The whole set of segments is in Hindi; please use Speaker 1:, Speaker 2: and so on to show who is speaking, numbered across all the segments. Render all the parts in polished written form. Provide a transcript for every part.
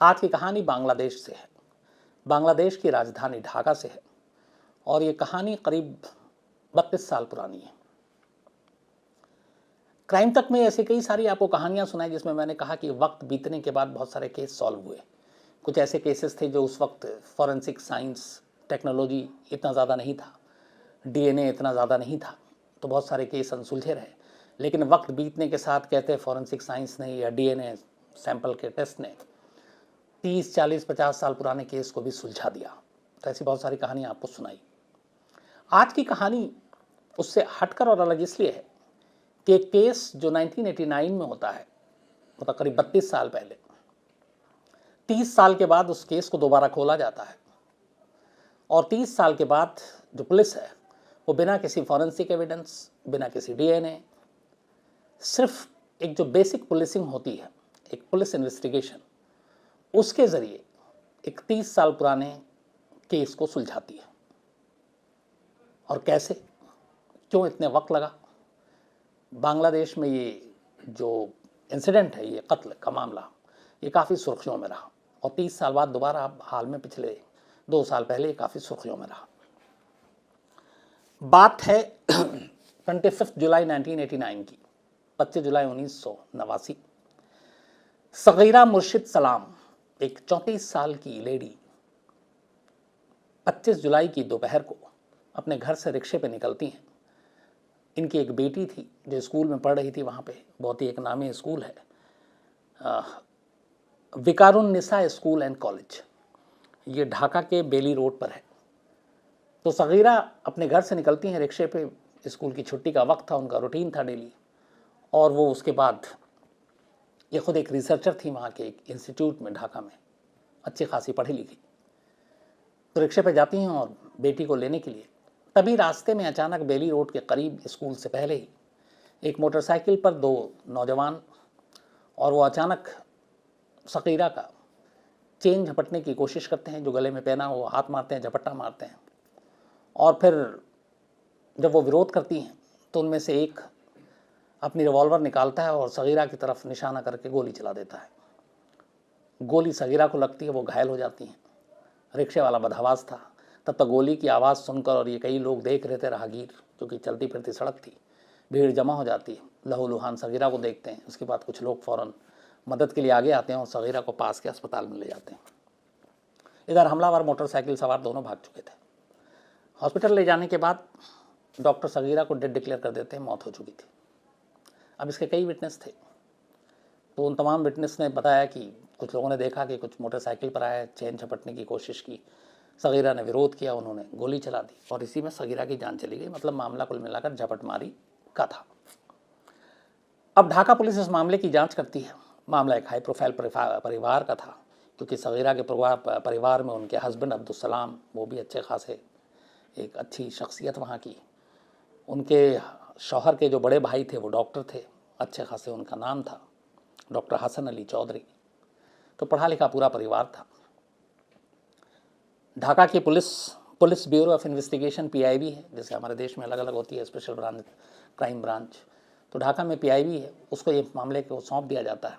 Speaker 1: आज की कहानी बांग्लादेश से है। बांग्लादेश की राजधानी ढाका से है और ये कहानी करीब 32 साल पुरानी है। क्राइम तक में ऐसी कई सारी आपको कहानियां सुनाई जिसमें मैंने कहा कि वक्त बीतने के बाद बहुत सारे केस सॉल्व हुए। कुछ ऐसे केसेस थे जो उस वक्त फॉरेंसिक साइंस टेक्नोलॉजी इतना ज़्यादा नहीं था, डीएनए इतना ज़्यादा नहीं था, तो बहुत सारे केस अनसुलझे रहे। लेकिन वक्त बीतने के साथ कहते हैं फॉरेंसिक साइंस ने या डीएनए सैंपल के टेस्ट ने 30, 40, 50 साल पुराने केस को भी सुलझा दिया। तो ऐसी बहुत सारी कहानियाँ आपको सुनाई। आज की कहानी उससे हटकर और अलग इसलिए है कि एक केस जो 1989 में होता है, मतलब करीब 32 साल पहले, 30 साल के बाद उस केस को दोबारा खोला जाता है और 30 साल के बाद जो पुलिस है वो बिना किसी फॉरेंसिक एविडेंस, बिना किसी डीएनए, सिर्फ एक जो बेसिक पुलिसिंग होती है, एक पुलिस इन्वेस्टिगेशन, उसके ज़रिए एक 30 साल पुराने केस को सुलझाती है। और कैसे, क्यों इतने वक्त लगा? बांग्लादेश में ये जो इंसिडेंट है, ये कत्ल का मामला, ये काफ़ी सुर्खियों में रहा और 30 साल बाद दोबारा अब हाल में पिछले 2 साल पहले ये काफ़ी सुर्खियों में रहा। बात है 25 जुलाई 1989 की, 25 जुलाई 1989। सगीरा मुर्शिद सलाम, एक 34 साल की लेडी, 25 जुलाई की दोपहर को अपने घर से रिक्शे पे निकलती हैं। इनकी एक बेटी थी जो स्कूल में पढ़ रही थी, वहाँ पे बहुत ही एक नामी स्कूल है, विकारुन्निसा स्कूल एंड कॉलेज, ये ढाका के बेली रोड पर है। तो सगीरा अपने घर से निकलती हैं रिक्शे पे, स्कूल की छुट्टी का वक्त था, उनका रूटीन था डेली, और वो उसके बाद, ये खुद एक रिसर्चर थी वहाँ के एक इंस्टीट्यूट में ढाका में, अच्छी खासी पढ़ी लिखी, तो रिक्शे पे जाती हैं और बेटी को लेने के लिए। तभी रास्ते में अचानक बेली रोड के करीब, स्कूल से पहले ही, एक मोटरसाइकिल पर 2 नौजवान, और वो अचानक सगीरा का चेन झपटने की कोशिश करते हैं, जो गले में पहना हुआ, हाथ मारते हैं, झपट्टा मारते हैं। और फिर जब वो विरोध करती हैं तो उनमें से एक अपनी रिवॉल्वर निकालता है और सगीरा की तरफ निशाना करके गोली चला देता है। गोली सगीरा को लगती है, वो घायल हो जाती हैं। रिक्शे वाला बदहवास था, तब तक गोली की आवाज़ सुनकर, और ये कई लोग देख रहे थे, राहगीर, क्योंकि चलती फिरती सड़क थी, भीड़ जमा हो जाती है। लहूलुहान सगीरा को देखते हैं। उसके बाद कुछ लोग फ़ौरन मदद के लिए आगे आते हैं और सगीरा को पास के अस्पताल में ले जाते हैं। इधर हमलावर मोटरसाइकिल सवार दोनों भाग चुके थे। हॉस्पिटल ले जाने के बाद डॉक्टर सगीरा को डेड डिक्लेयर कर देते हैं, मौत हो चुकी थी। अब इसके कई विटनेस थे, तो उन तमाम विटनेस ने बताया कि कुछ लोगों ने देखा कि कुछ मोटरसाइकिल पर आए, चेन झपटने की कोशिश की, सगीरा ने विरोध किया, उन्होंने गोली चला दी और इसी में सगीरा की जान चली गई। मतलब मामला कुल मिलाकर झपटमारी का था। अब ढाका पुलिस इस मामले की जांच करती है। मामला एक हाई प्रोफाइल परिवार का था, क्योंकि सगीरा के परिवार में उनके हस्बैंड अब्दुल सलाम, वो भी अच्छे खासे एक अच्छी शख्सियत वहाँ की, उनके शौहर के जो बड़े भाई थे वो डॉक्टर थे, अच्छे खासे उनका नाम था, डॉक्टर हसन अली चौधरी। तो पढ़ा लिखा पूरा परिवार था। ढाका की police bureau of investigation, PIB है, जैसे हमारे देश में अलग अलग होती है, स्पेशल ब्रांच, क्राइम ब्रांच, तो ढाका में पीआईबी है, उसको ये मामले को सौंप दिया जाता है।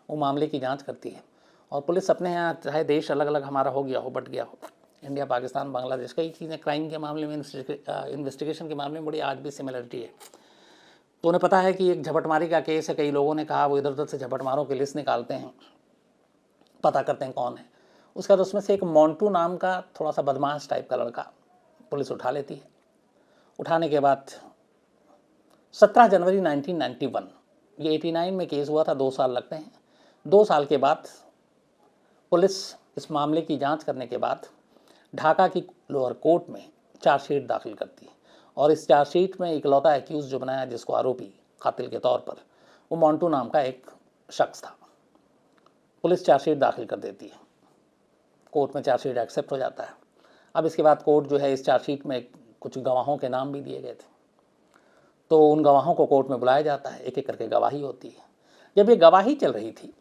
Speaker 1: वो मामले की जांच करती है और पुलिस अपने यहाँ, चाहे देश अलग अलग हमारा हो गया हो, बट गया हो, इंडिया, पाकिस्तान, बांग्लादेश, कई चीज़ें क्राइम के मामले में, इन्वेस्टिगेशन के मामले में बड़ी आज भी सिमिलरिटी है। तो उन्हें पता है कि एक झपटमारी का केस है, कई लोगों ने कहा, वो इधर उधर से झपटमारों की लिस्ट निकालते हैं, पता करते हैं कौन है। उसके बाद उसमें से एक मोंटू नाम का थोड़ा सा बदमाश टाइप का लड़का पुलिस उठा लेती है। उठाने के बाद 17 जनवरी 1991, ये 89 में केस हुआ था, 2 साल लगते हैं। 2 साल के बाद पुलिस इस मामले की जांच करने के बाद ढाका की लोअर कोर्ट में चार्जशीट दाखिल करती है और इस चार्जशीट में इकलौता एक्यूज जो बनाया, जिसको आरोपी कातिल के तौर पर, वो मोंटू नाम का एक शख्स था। पुलिस चार्जशीट दाखिल कर देती है, कोर्ट में चार्जशीट एक्सेप्ट हो जाता है। अब इसके बाद कोर्ट जो है, इस चार्जशीट में कुछ गवाहों के नाम भी दिए गए थे, तो उन गवाहों को कोर्ट में बुलाया जाता है, एक एक करके गवाही होती है। जब ये गवाही चल रही थी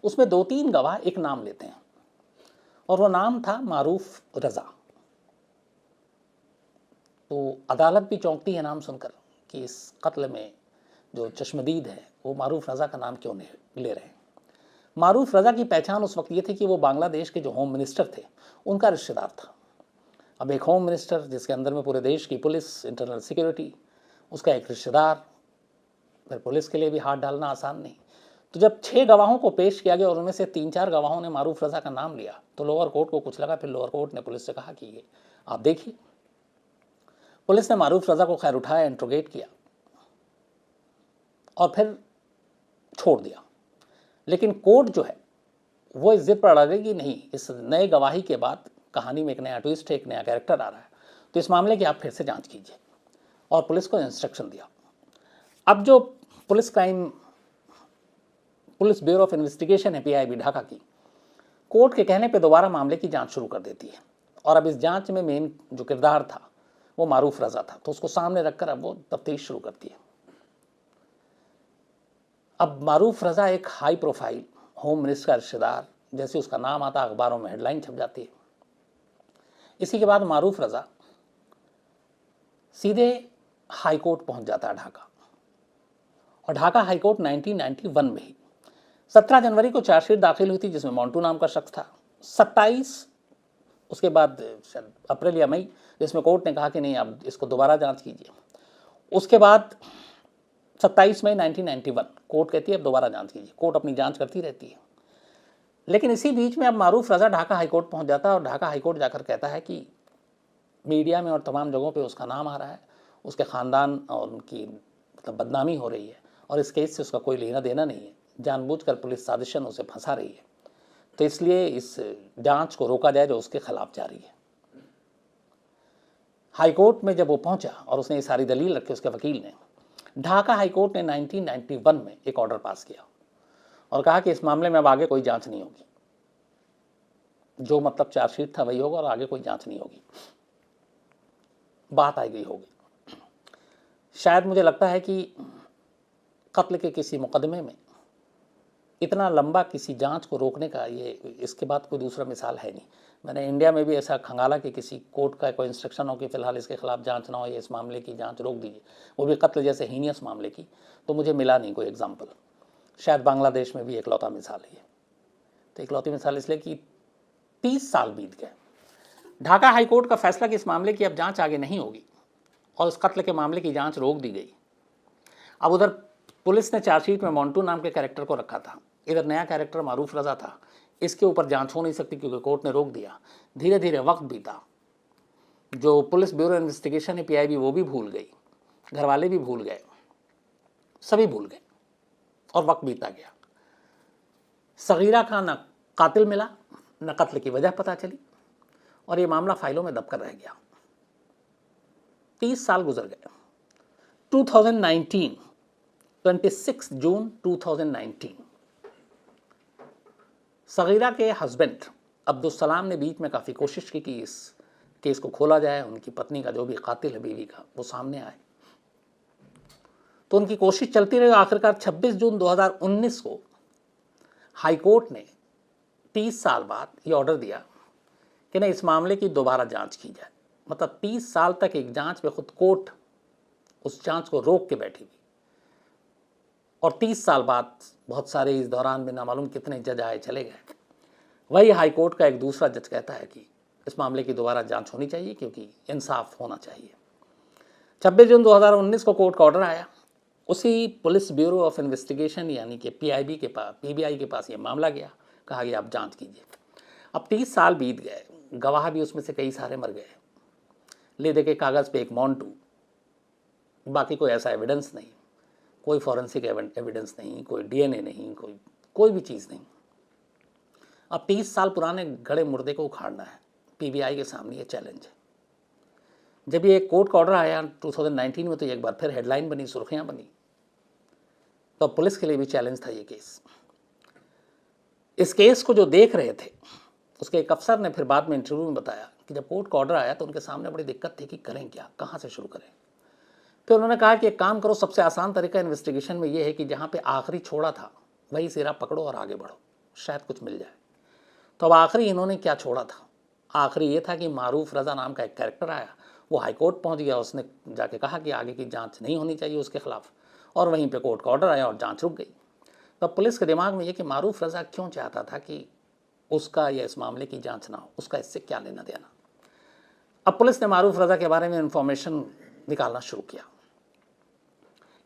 Speaker 1: उसमें 2-3 गवाह एक नाम लेते हैं और वो नाम था मारूफ रज़ा। तो अदालत भी चौंकती है नाम सुनकर कि इस कत्ल में जो चश्मदीद है वो मारूफ रज़ा का नाम क्यों ले रहे हैं। मारूफ रज़ा की पहचान उस वक्त ये थी कि वो बांग्लादेश के जो होम मिनिस्टर थे उनका रिश्तेदार था। अब एक होम मिनिस्टर जिसके अंदर में पूरे देश की पुलिस, इंटरनल सिक्योरिटी, उसका एक रिश्तेदार, फिर पुलिस के लिए भी हाथ डालना आसान नहीं। तो जब 6 गवाहों को पेश किया गया और उनमें से 3-4 गवाहों ने मारूफ रज़ा का नाम लिया तो लोअर कोर्ट को कुछ लगा। फिर लोअर कोर्ट ने पुलिस से कहा कि ये आप देखिए। पुलिस ने मारूफ रज़ा को खैर उठाया, इंट्रोगेट किया और फिर छोड़ दिया। लेकिन कोर्ट जो है वो इस जिद पर अड़ गई कि नहीं, इस नए गवाही के बाद कहानी में एक नया ट्विस्ट है, एक नया कैरेक्टर आ रहा है, तो इस मामले की आप फिर से जांच कीजिए। और पुलिस को इंस्ट्रक्शन दिया। अब जो पुलिस ब्यूरो ऑफ इन्वेस्टिगेशन है पीआईबी ढाका की, कोर्ट के कहने पे दोबारा मामले की जांच शुरू कर देती है। और अब इस जांच में मेन जो किरदार था वो मारूफ रज़ा था, तो उसको सामने रखकर अब वो तफ्तीश शुरू करती है। अब मारूफ रज़ा एक हाई प्रोफाइल होम मिनिस्टर का रिश्तेदार, जैसे उसका नाम आता अखबारों में हेडलाइन छप जाती है। इसी के बाद मारूफ रज़ा सीधे हाई कोर्ट पहुंच जाता है ढाका। और ढाका हाई कोर्ट 1991 में ही 17 जनवरी को चार्जशीट दाखिल हुई थी जिसमें मोंटू नाम का शख्स था। 27 उसके बाद अप्रैल या मई जिसमें कोर्ट ने कहा कि नहीं, अब इसको दोबारा जांच कीजिए। उसके बाद 27 मई 1991 कोर्ट कहती है अब दोबारा जांच कीजिए। कोर्ट अपनी जांच करती रहती है। लेकिन इसी बीच में अब मारूफ रज़ा ढाका हाईकोर्ट पहुंच जाता है और ढाका हाईकोर्ट जाकर कहता है कि मीडिया में और तमाम जगहों पे उसका नाम आ रहा है, उसके ख़ानदान और उनकी मतलब बदनामी हो रही है और इस केस से उसका कोई लेना देना नहीं है, जानबूझकर पुलिस साजिशन उसे फंसा रही है, तो इसलिए इस जांच को रोका जाए जो उसके खिलाफ जारी है। हाईकोर्ट में जब वो पहुंचा और उसने ये सारी दलील रखी उसके वकील ने, ढाका हाईकोर्ट ने 1991 में एक ऑर्डर पास किया और कहा कि इस मामले में अब आगे कोई जांच नहीं होगी, जो मतलब चार्जशीट था वही होगा और आगे कोई जांच नहीं होगी, बात आई गई होगी। शायद मुझे लगता है कि कत्ल के किसी मुकदमे में इतना लंबा किसी जांच को रोकने का ये इसके बाद कोई दूसरा मिसाल है नहीं। मैंने इंडिया में भी ऐसा खंगाला कि किसी कोर्ट का कोई इंस्ट्रक्शन हो कि फ़िलहाल इसके खिलाफ जांच ना हो या इस मामले की जांच रोक दीजिए, वो भी कत्ल जैसे हीनियस मामले की, तो मुझे मिला नहीं कोई एग्जाम्पल। शायद बांग्लादेश में भी इकलौता मिसाल है। तो इकलौती मिसाल इसलिए कि 30 साल बीत गए। ढाका हाईकोर्ट का फैसला कि इस मामले की अब जांच आगे नहीं होगी और उस कत्ल के मामले की जांच रोक दी गई। अब उधर पुलिस ने चार्जशीट में मोंटू नाम के कैरेक्टर को रखा था, इधर नया कैरेक्टर मारूफ रज़ा था। इसके ऊपर जांच हो नहीं सकती क्योंकि कोर्ट ने रोक दिया। धीरे धीरे वक्त बीता, जो पुलिस ब्यूरो इन्वेस्टिगेशन है पीआईबी वो भी भूल गई, घर वाले भी भूल गए, सभी भूल गए और वक्त बीता गया। सगीरा का न कातिल मिला न कत्ल की वजह पता चली और ये मामला फाइलों में दबकर रह गया। 30 साल गुजर गए। 2019 26 जून 2019 सगीरा के हस्बैंड अब्दुल सलाम ने बीच में काफ़ी कोशिश की कि इस केस को खोला जाए, उनकी पत्नी का जो भी कातिल है बीवी का वो सामने आए। तो उनकी कोशिश चलती रही। आखिरकार 26 जून 2019 को हाईकोर्ट ने 30 साल बाद ये ऑर्डर दिया कि नहीं, इस मामले की दोबारा जांच की जाए। मतलब 30 साल तक एक जांच पे खुद कोर्ट उस जांच को रोक के बैठी हुई और 30 साल बाद बहुत सारे इस दौरान बिना मालूम कितने जज आए चले गए। वही हाईकोर्ट का एक दूसरा जज कहता है कि इस मामले की दोबारा जांच होनी चाहिए क्योंकि इंसाफ होना चाहिए। 26 जून 2019 को कोर्ट का ऑर्डर आया। उसी पुलिस ब्यूरो ऑफ इन्वेस्टिगेशन यानी कि पीआईबी के पास पीबीआई के पास ये मामला गया। कहा गया आप जांच कीजिए। अब 30 साल बीत गए, गवाह भी उसमें से कई सारे मर गए, ले दे के कागज़ पे एक मोंटू, बाकी कोई ऐसा एविडेंस नहीं, कोई फॉरेंसिक एविडेंस नहीं, कोई डीएनए नहीं, कोई भी चीज़ नहीं। अब 30 साल पुराने गड़े मुर्दे को उखाड़ना है, पीबीआई के सामने ये चैलेंज है। जब ये कोर्ट का ऑर्डर आया 2019 में तो एक बार फिर हेडलाइन बनी, सुर्खियां बनी। तो पुलिस के लिए भी चैलेंज था ये केस। इस केस को जो देख रहे थे उसके एक अफसर ने फिर बाद में इंटरव्यू में बताया कि जब कोर्ट का ऑर्डर आया तो उनके सामने बड़ी दिक्कत थी कि करें क्या, कहाँ से शुरू करें। फिर उन्होंने कहा कि एक काम करो, सबसे आसान तरीका इन्वेस्टिगेशन में ये है कि जहाँ पे आखिरी छोड़ा था वही सिरा पकड़ो और आगे बढ़ो, शायद कुछ मिल जाए। तो अब आखिरी इन्होंने क्या छोड़ा था? आखिरी ये था कि मारूफ रज़ा नाम का एक कैरेक्टर आया, वो हाईकोर्ट पहुंच गया, उसने जाके कहा कि आगे की जांच नहीं होनी चाहिए उसके खिलाफ, और वहीं पे कोर्ट का ऑर्डर आया और जांच रुक गई। तब पुलिस के दिमाग में ये कि मारूफ रज़ा क्यों चाहता था कि उसका या इस मामले की जांच ना हो, उसका इससे क्या लेना देना। अब पुलिस ने मारूफ रज़ा के बारे में इंफॉर्मेशन निकालना शुरू किया।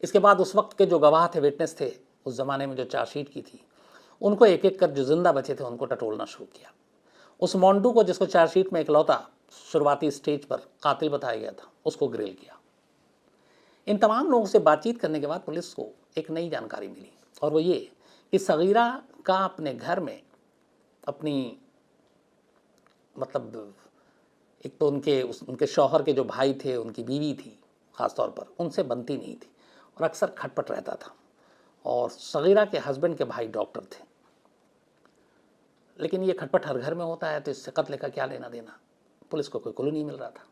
Speaker 1: इसके बाद उस वक्त के जो गवाह थे, विटनेस थे, उस ज़माने में जो चार्जशीट की थी, उनको एक एक कर जो जिंदा बचे थे उनको टटोलना शुरू किया। उस मोंटू को, जिसको चार्जशीट में इकलौता शुरुआती स्टेज पर कातिल बताया गया था, उसको ग्रिल किया। इन तमाम लोगों से बातचीत करने के बाद पुलिस को एक नई जानकारी मिली, और वो ये कि सगीरा का अपने घर में अपनी मतलब एक तो उनके शौहर के जो भाई थे, उनकी बीवी थी ख़ास तौर पर, उनसे बनती नहीं थी और अक्सर खटपट रहता था। और सगीरा के हस्बैंड के भाई डॉक्टर थे, लेकिन ये खटपट हर घर में होता है, तो इससे कत्ल का क्या लेना देना, पुलिस को कोई क्लू नहीं मिल रहा था।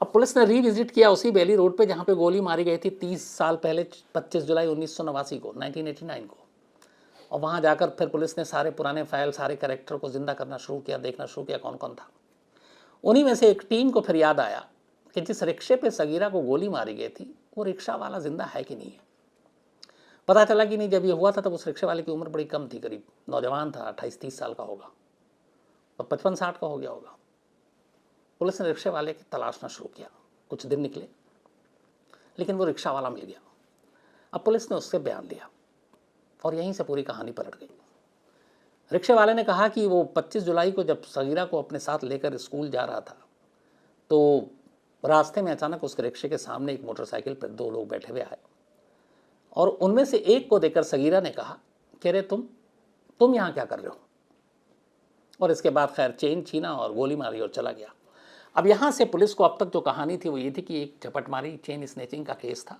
Speaker 1: अब पुलिस ने रीविजिट किया उसी बेली रोड पे जहाँ पे गोली मारी गई थी 30 साल पहले, 25 जुलाई 1989 को, 1989 को। और वहाँ जाकर फिर पुलिस ने सारे पुराने फाइल, सारे कैरेक्टर को जिंदा करना शुरू किया, देखना शुरू किया कौन कौन था। उन्हीं में से एक टीम को फिर याद आया कि जिस रिक्शे पे सगीरा को गोली मारी गई थी, वो रिक्शा वाला जिंदा है कि नहीं है। पता चला कि नहीं, जब ये हुआ था तब उस रिक्शे वाले की उम्र बड़ी कम थी, करीब नौजवान था, 28-30 साल का होगा, तो 55-60 का हो गया होगा। पुलिस ने रिक्शे वाले की तलाशना शुरू किया, कुछ दिन निकले, लेकिन वो रिक्शा वाला मिल गया। अब पुलिस ने उससे बयान लिया और यहीं से पूरी कहानी पलट गई। रिक्शे वाले ने कहा कि वो 25 जुलाई को जब सगीरा को अपने साथ लेकर स्कूल जा रहा था, तो रास्ते में अचानक उसके रिक्शे के सामने एक मोटरसाइकिल पर 2 लोग बैठे हुए आए, और उनमें से एक को देखकर सगीरा ने कहा कि अरे तुम यहाँ क्या कर रहे हो। और इसके बाद खैर चेन छीना और गोली मारी और चला गया। अब यहाँ से पुलिस को अब तक जो कहानी थी वो ये थी कि एक झपटमारी चेन स्नैचिंग का केस था,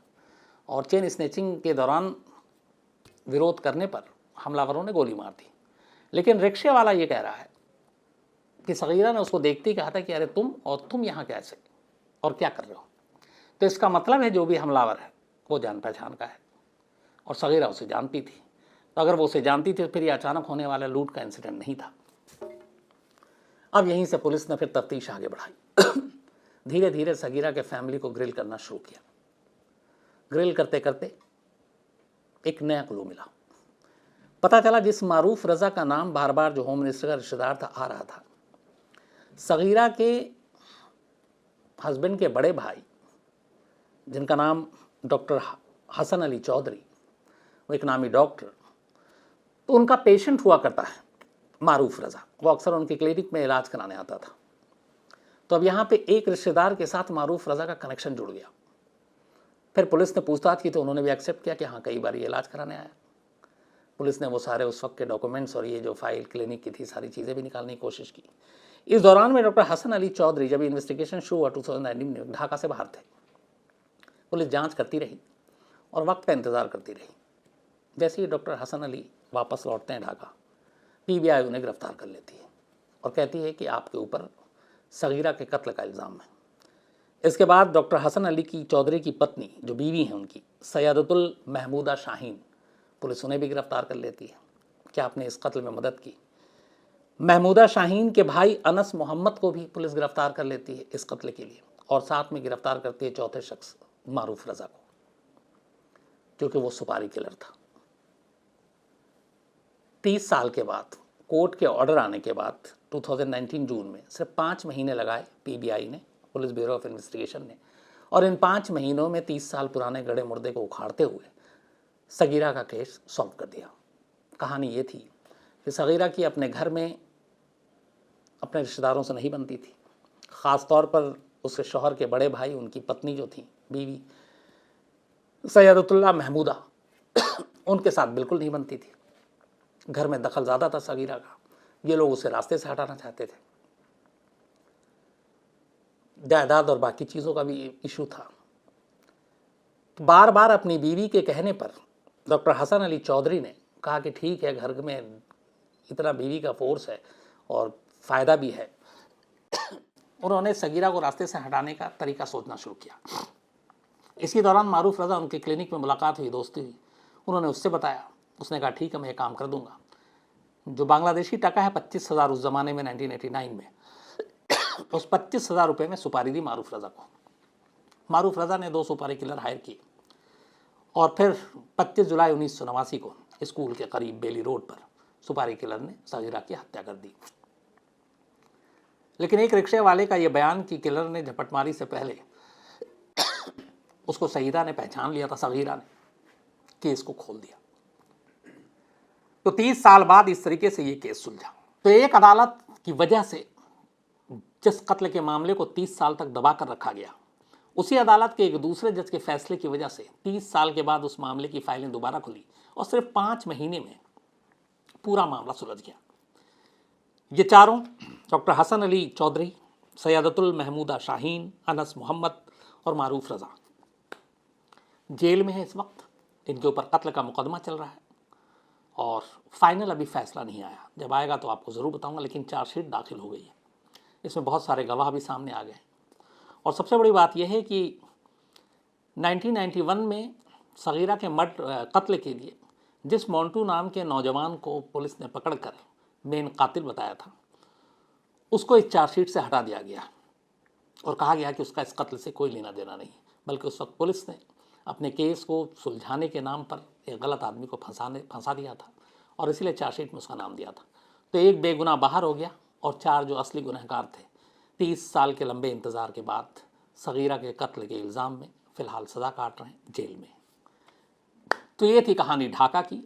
Speaker 1: और चेन स्नैचिंग के दौरान विरोध करने पर हमलावरों ने गोली मार दी। लेकिन रिक्शे वाला ये कह रहा है कि सगीरा ने उसको देखते ही कहा था कि अरे तुम यहाँ कैसे और क्या कर रहे हो। तो इसका मतलब है जो भी हमलावर है वो जान पहचान का है, और सगीरा उसे जानती थी। तो अगर वो उसे जानती थी तो फिर ये अचानक होने वाला लूट का इंसिडेंट नहीं था। अब यहीं से पुलिस ने फिर तफ्तीश आगे बढ़ाई। धीरे धीरे सगीरा के फैमिली को ग्रिल करना शुरू किया। ग्रिल करते करते एक नया क्लू मिला। पता चला जिस मारूफ रज़ा का नाम बार बार जो होम मिनिस्टर का रिश्तेदार था आ रहा था, सगीरा के हस्बैंड के बड़े भाई जिनका नाम डॉक्टर हसन अली चौधरी, वो एक नामी डॉक्टर, तो उनका पेशेंट हुआ करता है मारूफ रज़ा। वो अक्सर उनके क्लिनिक में इलाज कराने आता था। तो अब यहाँ पे एक रिश्तेदार के साथ मारूफ रज़ा का कनेक्शन जुड़ गया। फिर पुलिस ने पूछताछ की तो उन्होंने भी एक्सेप्ट किया कि हाँ कई बार ये इलाज कराने आया। पुलिस ने वो सारे उस वक्त के डॉक्यूमेंट्स और ये जो फाइल क्लिनिक की थी सारी चीज़ें भी निकालने की कोशिश की। इस दौरान में डॉक्टर हसन अली चौधरी, जब इन्वेस्टिगेशन शुरू हुआ 2019 में, ढाका से बाहर थे। पुलिस जांच करती रही और वक्त का इंतज़ार करती रही। जैसे ही डॉक्टर हसन अली वापस लौटते हैं ढाका, पीबीआई उन्हें गिरफ्तार कर लेती है और कहती है कि आपके ऊपर सगीरा के कत्ल का इल्ज़ाम है। इसके बाद डॉक्टर हसन अली की चौधरी की पत्नी, जो बीवी हैं उनकी, सैयदतुल महमूदा शाहीन, पुलिस उन्हें भी गिरफ्तार कर लेती है कि आपने इस कत्ल में मदद की। महमूदा शाहीन के भाई अनस मोहम्मद को भी पुलिस गिरफ्तार कर लेती है इस कत्ल के लिए, और साथ में गिरफ्तार करती है चौथे शख्स मारूफ रज़ा को, क्योंकि वो सुपारी किलर था। 30 साल के बाद कोर्ट के ऑर्डर आने के बाद 2019 जून में सिर्फ 5 महीने लगाए पीबीआई ने, पुलिस ब्यूरो ऑफ इन्वेस्टिगेशन ने, और इन 5 महीनों में 30 साल पुराने गड़े मुर्दे को उखाड़ते हुए सगीरा का केस सॉल्व कर दिया। कहानी ये थी कि सगीरा की अपने घर में अपने रिश्तेदारों से नहीं बनती थी, ख़ास तौर पर उसके शौहर के बड़े भाई, उनकी पत्नी जो थी, बीवी सैयदतुल्लाह महमूदा, उनके साथ बिल्कुल नहीं बनती थी। घर में दखल ज़्यादा था सगीरा का, ये लोग उसे रास्ते से हटाना चाहते थे। जायदाद और बाकी चीज़ों का भी इशू था। बार बार अपनी बीवी के कहने पर डॉक्टर हसन अली चौधरी ने कहा कि ठीक है, घर में इतना बीवी का फोर्स है और फ़ायदा भी है। उन्होंने सगीरा को रास्ते से हटाने का तरीका सोचना शुरू किया। इसी दौरान मारूफ रज़ा, उनके क्लिनिक में मुलाकात हुई, दोस्ती हुई। उन्होंने उससे बताया, उसने कहा ठीक है मैं ये काम कर दूंगा। जो बांग्लादेशी टका है 25,000 उस ज़माने में 1989 में, उस 25,000 रुपये में सुपारी दी मारूफ रज़ा को। मारूफ रज़ा ने 2 सुपारी किलर हायर किए और फिर 25 जुलाई 1989 को स्कूल के करीब बेली रोड पर सुपारी किलर ने सगीरा की हत्या कर दी। लेकिन एक रिक्शे वाले का यह बयान कि किलर ने झपटमारी से पहले उसको सईदा ने पहचान लिया था, सगीरा ने केस को खोल दिया। तो 30 साल बाद इस तरीके से ये केस सुलझा। तो एक अदालत की वजह से जिस कत्ल के मामले को 30 साल तक दबा कर रखा गया, उसी अदालत के एक दूसरे जज के फैसले की वजह से 30 साल के बाद उस मामले की फाइलें दोबारा खुली और सिर्फ 5 महीने में पूरा मामला सुलझ गया। ये चारों डॉक्टर हसन अली चौधरी, सैयदतुल महमूदा शाहीन, अनस मोहम्मद और मारूफ रजा जेल में है इस वक्त। इनके ऊपर कत्ल का मुकदमा चल रहा है और फाइनल अभी फैसला नहीं आया। जब आएगा तो आपको ज़रूर बताऊंगा, लेकिन चार्जशीट दाखिल हो गई है। इसमें बहुत सारे गवाह भी सामने आ गए और सबसे बड़ी बात यह है कि 1991 में सगीरा के कत्ल के लिए जिस मोंटू नाम के नौजवान को पुलिस ने पकड़कर मेन कातिल बताया था, उसको इस चार्जशीट से हटा दिया गया और कहा गया कि उसका इस कत्ल से कोई लेना देना नहीं, बल्कि उस वक्त पुलिस ने अपने केस को सुलझाने के नाम पर एक गलत आदमी को फंसा दिया था और इसीलिए चार्जशीट में उसका नाम दिया था। तो एक बेगुनाह बाहर हो गया और 4 जो असली गुनहगार थे 30 साल के लंबे इंतज़ार के बाद सगीरा के कत्ल के इल्ज़ाम में फ़िलहाल सज़ा काट रहे हैं जेल में। तो ये थी कहानी ढाका की।